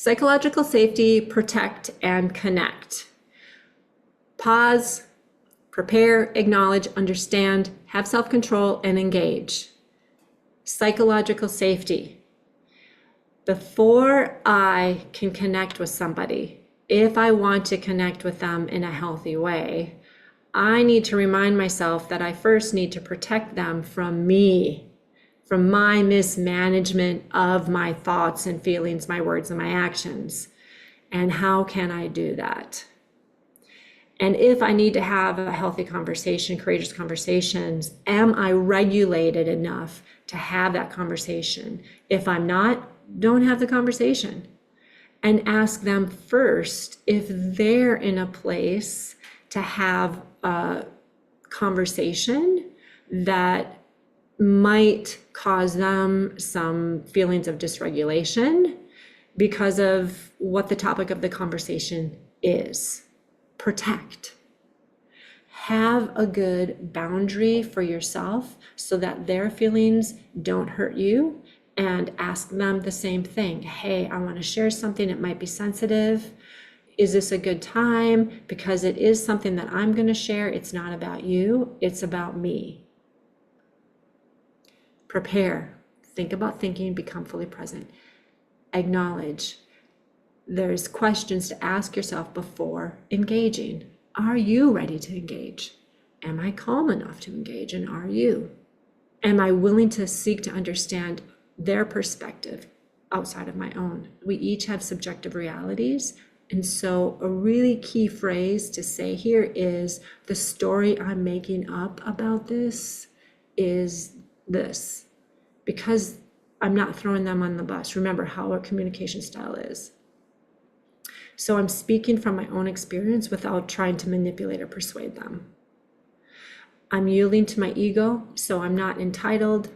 Psychological safety, protect, and connect. Pause, prepare, acknowledge, understand, have self-control, and engage. Psychological safety. Before I can connect with somebody, if I want to connect with them in a healthy way, I need to remind myself that I first need to protect them from me, from my mismanagement of my thoughts and feelings, my words and my actions. And how can I do that? And if I need to have a healthy conversation, courageous conversations, am I regulated enough to have that conversation? If I'm not, don't have the conversation. And ask them first if they're in a place to have a conversation that might cause them some feelings of dysregulation because of what the topic of the conversation is. Protect. Have a good boundary for yourself so that their feelings don't hurt you, and ask them the same thing. Hey, I want to share something. It might be sensitive. Is this a good time? Because it is something that I'm going to share. It's not about you. It's about me. Prepare. Think about thinking, become fully present. Acknowledge. There's questions to ask yourself before engaging. Are you ready to engage? Am I calm enough to engage? And are you? Am I willing to seek to understand their perspective outside of my own? We each have subjective realities. And so a really key phrase to say here is, the story I'm making up about this is this, because I'm not throwing them on the bus. Remember how our communication style is. So I'm speaking from my own experience without trying to manipulate or persuade them. I'm yielding to my ego, so I'm not entitled.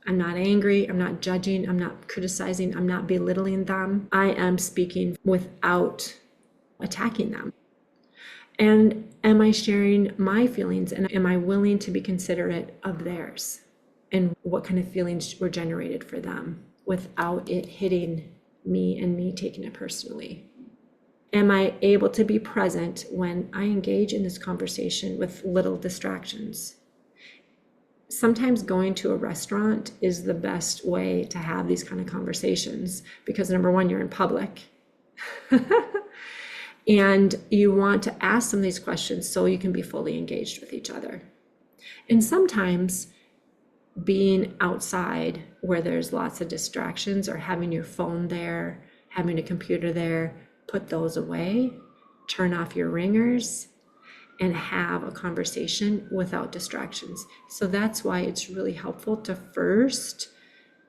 I'm not angry. I'm not judging. I'm not criticizing. I'm not belittling them. I am speaking without attacking them. And am I sharing my feelings? And am I willing to be considerate of theirs? And what kind of feelings were generated for them without it hitting me and me taking it personally? Am I able to be present when I engage in this conversation with little distractions? Sometimes going to a restaurant is the best way to have these kind of conversations, because number one, you're in public. And you want to ask them these questions so you can be fully engaged with each other. And sometimes being outside where there's lots of distractions, or having your phone there, having a computer there, put those away, turn off your ringers, and have a conversation without distractions. So that's why it's really helpful to first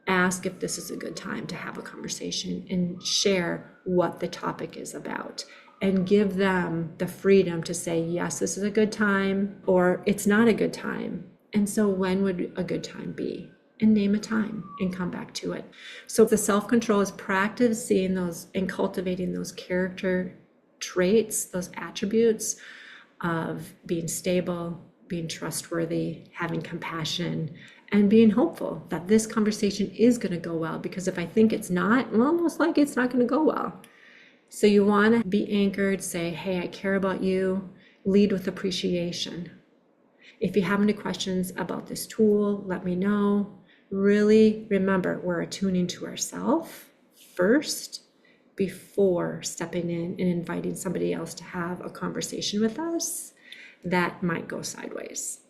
ask if this is a good time to have a conversation and share what the topic is about, and give them the freedom to say, yes, this is a good time, or it's not a good time. And so when would a good time be? And name a time and come back to it. So the self-control is practicing those and cultivating those character traits, those attributes of being stable, being trustworthy, having compassion, and being hopeful that this conversation is going to go well. Because if I think it's not, well, most likely it's not going to go well. So you want to be anchored, say, hey, I care about you, lead with appreciation. If you have any questions about this tool, let me know. Really remember, we're attuning to ourselves first before stepping in and inviting somebody else to have a conversation with us that might go sideways.